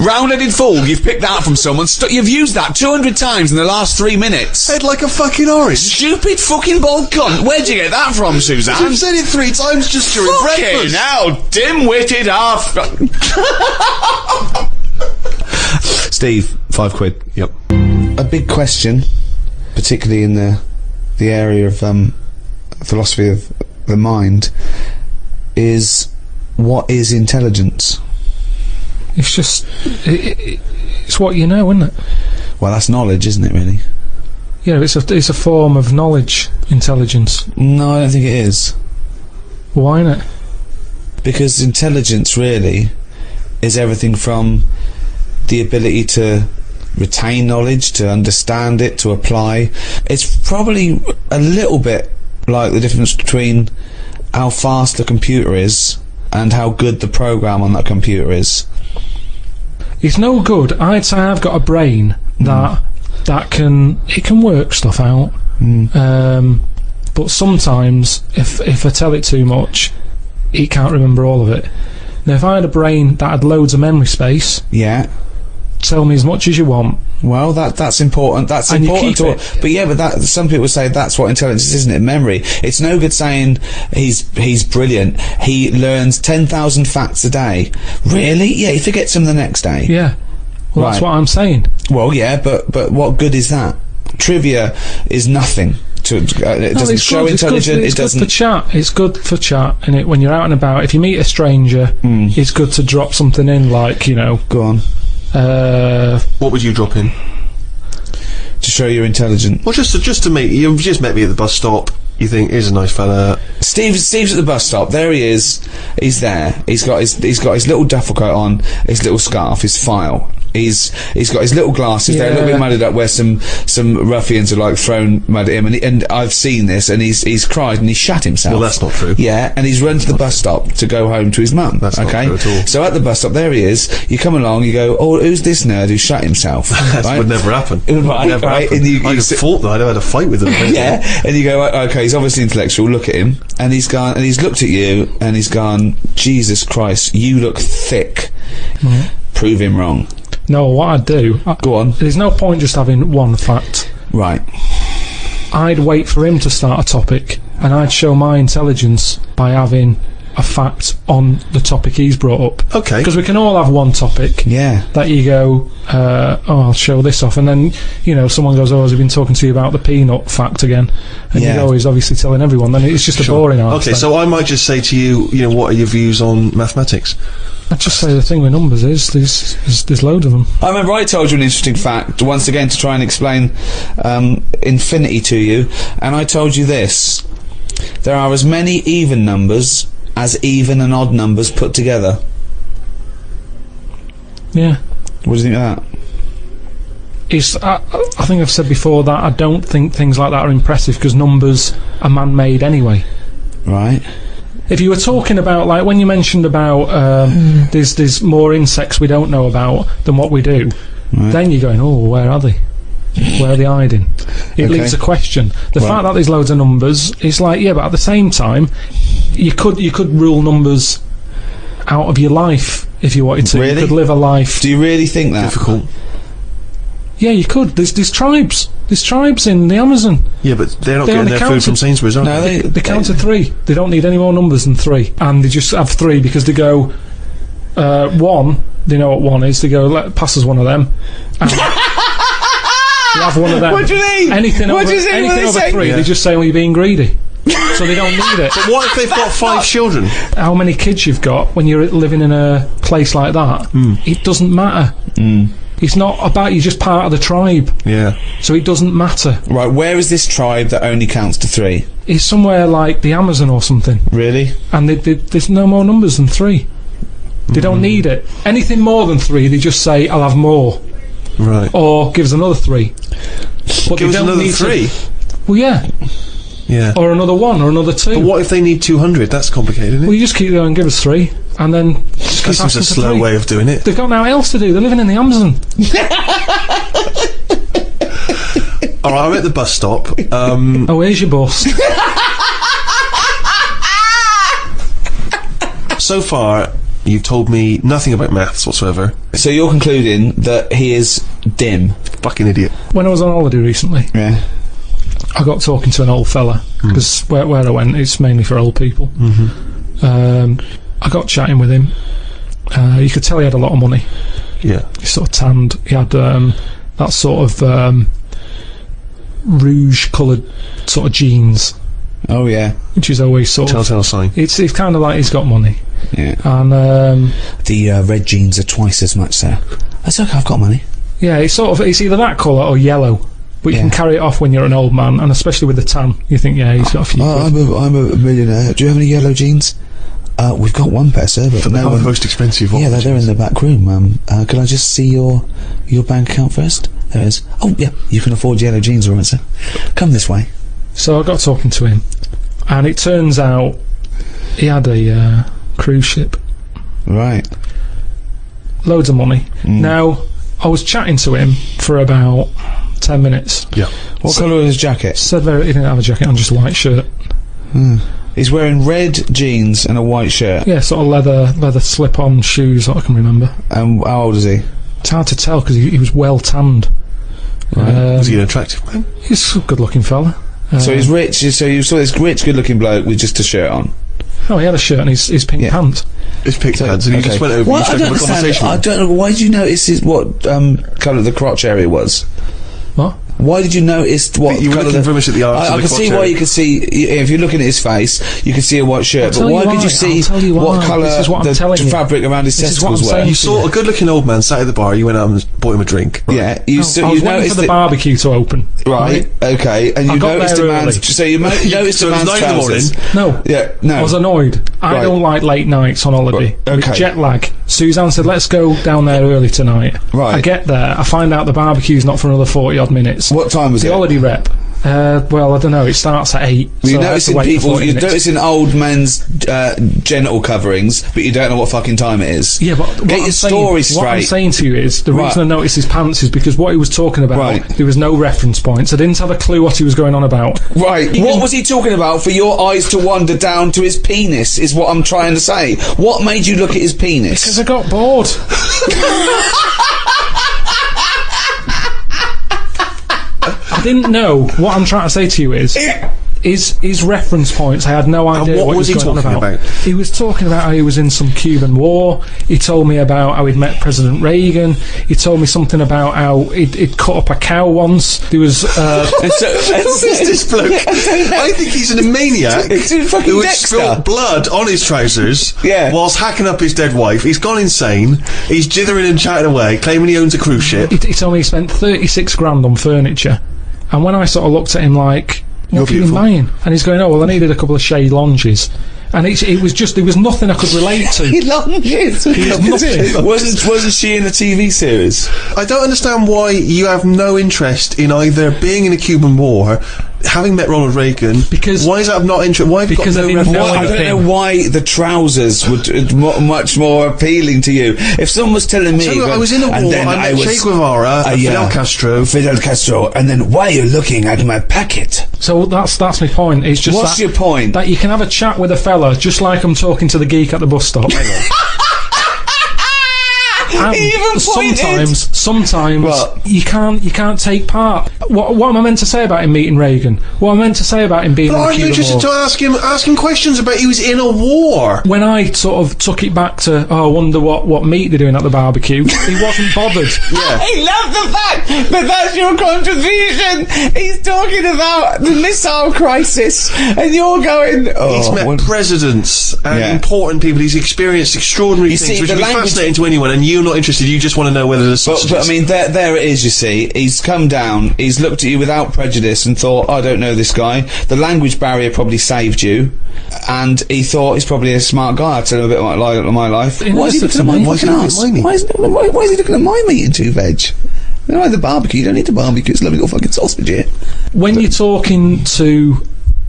Round-headed fool, you've picked that from someone. You've used that 200 times in the last 3 minutes. Head like a fucking orange. Stupid fucking bald cunt. Where'd you get that from, Suzanne? You've said it 3 times just during breakfast. Now, dim-witted half... Steve, £5. Yep. A big question, particularly in the area of philosophy of the mind, is what is intelligence? It's just... it's what you know, isn't it? Well, that's knowledge, isn't it, really? Yeah, it's a form of knowledge, intelligence. No, I don't think it is. Why not? Because intelligence, really, is everything from the ability to retain knowledge, to understand it, to apply. It's probably a little bit like the difference between how fast the computer is and how good the program on that computer is. It's no good. I'd say I've got a brain that can work stuff out. But sometimes if I tell it too much, it can't remember all of it. Now if I had a brain that had loads of memory space, Yeah. tell me as much as you want. Well, that's important. That's And you important. keep it. But yeah, but some people say that's what intelligence is, isn't it? Memory. It's no good saying he's brilliant. He learns 10,000 facts a day. Really? Yeah, he forgets them the next day. Yeah. Well, that's Right. what I'm saying. Well, yeah, but what good is that? Trivia is nothing. It doesn't show intelligent. It's It doesn't. good for chat. It's good for chat, and when you're out and about, if you meet a stranger, it's good to drop something in, like, you know. Go on. What would you drop in? To show you're intelligent. Well, just to meet you've just met me at the bus stop. You think he's a nice fella. Steve's at the bus stop. There he is. He's there. He's got his little duffel coat on, his little scarf, his file. He's got his little glasses. They're a little bit mudded up where some ruffians are like thrown mud at him, and I've seen this, and he's cried and he's shat himself. Well, that's not true. Yeah, and he's run to the bus stop to go home to his mum. That's not okay. true at all. So at the bus stop, there he is. You come along, you go, oh, who's this nerd who shut himself? That Right? would never happen. Right, Never right, happen. and you I'd have sit- fought though. I'd have had a fight with him. Yeah, and you go, okay, he's obviously intellectual, look at him, and he's gone, and he's looked at you, and he's gone, Jesus Christ, you look thick. Prove him wrong. No, what I'd do... Go on. There's no point just having one fact. Right. I'd wait for him to start a topic, and I'd show my intelligence by having a fact on the topic he's brought up. Okay. Because we can all have one topic Yeah. that you go, oh, I'll show this off, and then, you know, someone goes, oh, has he been talking to you about the peanut fact again? And Yeah. you go, he's obviously telling everyone. Then it's just a boring answer. Okay, so I might just say to you, you know, what are your views on mathematics? I'd just say the thing with numbers is there's loads of them. I remember I told you an interesting fact, once again to try and explain infinity to you, and I told you this. There are as many even numbers as even and odd numbers put together. Yeah. What do you think of that? I think I've said before that I don't think things like that are impressive because numbers are man-made anyway. Right. If you were talking about, like, when you mentioned about there's more insects we don't know about than what we do, then you're going, oh, where are they? Where are they hiding? It leaves a question. The fact that there's loads of numbers, it's like, yeah, but at the same time, you could rule numbers out of your life if you wanted to. Really? You could live a life. Do you really think that? Difficult. Yeah, you could. There's tribes. There's tribes in the Amazon. Yeah, but they're not They getting only their food from Sainsbury's, are No, they? They count to 3. They don't need any more numbers than 3, and they just have 3 because they go 1. They know what 1 is. They go, pass us one of them. And you have one of them. What do you mean? Anything What over, do you think anything when they over say- 3, Yeah. they just say, well, you're being greedy. So they don't need it. But what if they've got 5 children? How many kids you've got when you're living in a place like that, it doesn't matter. It's not about, you're just part of the tribe, Yeah. so it doesn't matter. Right, where is this tribe that only counts to 3? It's somewhere like the Amazon or something, Really? and there's no more numbers than 3. They don't need it. Anything more than 3, they just say, I'll have more, Right. or give us another 3. But Give us another 3? Well, yeah, Yeah. or another 1, or another 2. But what if they need 200? That's complicated, isn't it? Well, you just keep going, give us 3, and then just That keep seems asking a for slow 3. way of doing it. They've got nothing else to do. They're living in the Amazon. Alright, I'm at the bus stop. Oh, here's your bus. So far, You've told me nothing about maths whatsoever. So you're concluding that he is dim? Fucking idiot. When I was on holiday recently, Yeah. I got talking to an old fella, because where I went, it's mainly for old people. I got chatting with him. You could tell he had a lot of money. Yeah. He sort of tanned. He had that sort of rouge-coloured sort of jeans, Oh yeah. which is always sort of... Telltale sign. It's kind of like he's got money. Yeah. And The red jeans are twice as much, sir. That's okay. I've got money. yeah, it's sort of, it's either that colour or yellow. But you Yeah. can carry it off when you're an old man, and especially with the tan, you think, yeah, he's got a few. I'm a millionaire. Do you have any yellow jeans? We've got one pair, sir, but For the most expensive one. Yeah, they're in the back room. Can I just see your bank account first? There it is. Oh, yeah, you can afford yellow jeans, all right, sir. Come this way. So I got talking to him, and it turns out he had a cruise ship, Right. loads of money. Now, I was chatting to him for about 10 minutes. Yeah. What colour is his jacket? Said he didn't have a jacket on, just a white shirt. He's wearing red jeans and a white shirt. Yeah, sort of leather slip-on shoes that I can remember. And how old is he? It's hard to tell because he was well tanned. Was he an attractive man? He's a good-looking fella. So he's rich. So you saw this rich, good-looking bloke with just a shirt on. Oh, he had a shirt and his pink pants. His pink pants, and he just went over Well, and I struck don't up a understand. conversation. I don't know. Why did you notice what colour the crotch area was? What? Why did you notice what You were colour looking very much at the arse I of the can see crotch why area. you could see if you're looking at his face, you can see a white shirt. I'll But tell why you could why. you see I'll tell you what why. colour This is what I'm the telling you. fabric around his This is what testicles I'm were? saying. You saw a good-looking old man sat at the bar. You went out and bought him a drink. Yeah, I you was waiting noticed for the that- barbecue to open. Right, okay, and I you got noticed there a man's. early. So you noticed So a it was man's 9 in the morning. trousers. No. Yeah, no. I was annoyed. I Right. don't like late nights on holiday. Right, okay. With jet lag. Suzanne said, let's go down there early tonight. Right. I get there, I find out the barbecue's not for another 40 odd minutes. What time was The it? holiday rep. Well, I don't know, it starts at 8. You're so I have to noticing wait for people. 40 You're minutes. noticing old men's genital coverings, but you don't know what fucking time it is. Yeah, but what get I'm your saying- story What I'm straight. saying to you is, the Right. reason I noticed his pants is because what he was talking about, Right. there was no reference points. I didn't have a clue what he was going on about. Right. What was he talking about for your eyes to wander down to his penis, is what I'm trying to say. What made you look at his penis? Because I got bored. I didn't know. What I'm trying to say to you is his reference points. I had no idea what what was he he was going on talking about. about? He was talking about how he was in some Cuban war. He told me about how he'd met President Reagan. He told me something about how he'd cut up a cow once. There was Who is this bloke? I think he's a maniac It's fucking who has Dexter. spilled blood on his trousers Yeah. whilst hacking up his dead wife. He's gone insane. He's jithering and chatting away, claiming he owns a cruise ship. he told me he spent 36 grand on furniture. And when I sort of looked at him like, You're what have you been beautiful. buying? And he's going, oh, well, I needed a couple of shade lounges. And it was just, there was nothing I could relate to. Lunges. Wasn't she in a TV series? I don't understand why you have no interest in either being in a Cuban war, having met Ronald Reagan. Because- why is that not interesting? Why have you because got I no didn't know reference? I don't anything. know why the trousers would much more appealing to you. If someone was telling me, Tell you what, I was in a and war, then I met was- Che Guevara, Fidel Castro. Fidel Castro, and then why are you looking at my packet? So that's my point. It's just What's that, your point? that you can have a chat with a fella just like I'm talking to the geek at the bus stop. And He even pointed. sometimes What? you can't take part. What am I meant to say about him meeting Reagan? What am I meant to say about him being in the Aren't you Cuban interested War? to ask him questions about he was in a war? When I sort of took it back to, I wonder what meat they're doing at the barbecue, he wasn't bothered. Yeah. I love the fact that that's your contribution. He's talking about the missile crisis, and you're going, oh, He's met what- presidents and Yeah. important people. He's experienced extraordinary You things, see, which the would be language- fascinating to anyone. And you're not interested. You just want to know whether there's sausages. But I mean, there it is, you see. He's come down, he's looked at you without prejudice and thought, I don't know this guy. The language barrier probably saved you. And he thought he's probably a smart guy. I'll tell him a bit about my life. He Why is he listens looking at to my me. fucking Why ass? is he looking at my meat? Why is he looking at my meat and two veg? You know, the barbecue, you don't need a barbecue, it's lovely little fucking sausage here. When you're talking to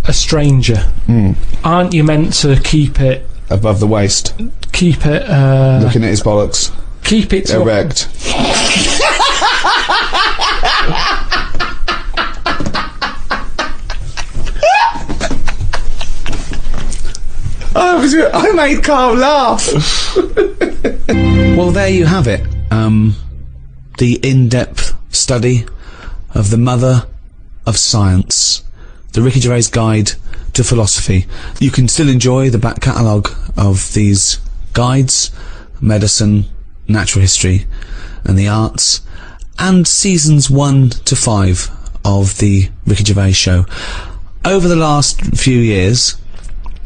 a stranger, aren't you meant to keep it Above the waist, keep it looking at his bollocks, keep it to erect. I'm I made Carl laugh. Well, there you have it. The in-depth study of the mother of science, the Ricky Gervais Guide to Philosophy. You can still enjoy the back catalogue of these guides: medicine, natural history, and the arts, and seasons 1 to 5 of the Ricky Gervais Show. Over the last few years,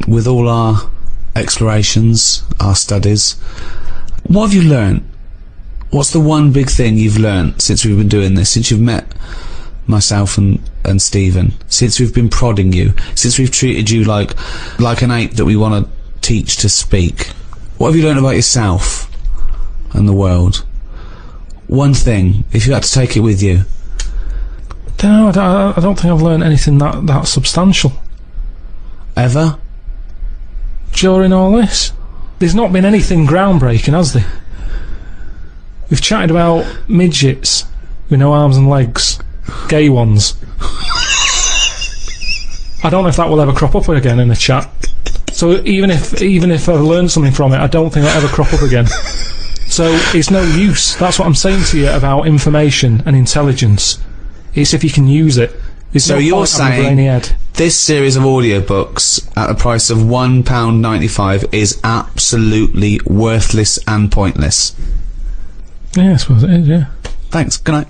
with all our explorations, our studies, what have you learnt? What's the one big thing you've learnt since we've been doing this, since you've met myself and Stephen, since we've been prodding you, since we've treated you like an ape that we want to teach to speak? What have you learnt about yourself and the world? One thing, if you had to take it with you. No, I don't think I've learned anything that substantial. Ever? During all this? There's not been anything groundbreaking, has there? We've chatted about midgets with no arms and legs. Gay ones. I don't know if that will ever crop up again in a chat. So even if I've learned something from it, I don't think it'll ever crop up again. So it's no use. That's what I'm saying to you about information and intelligence. It's if you can use it. So you're saying this series of audiobooks at the price of £1.95 is absolutely worthless and pointless? Yeah, I suppose it is, yeah. Thanks. Good night.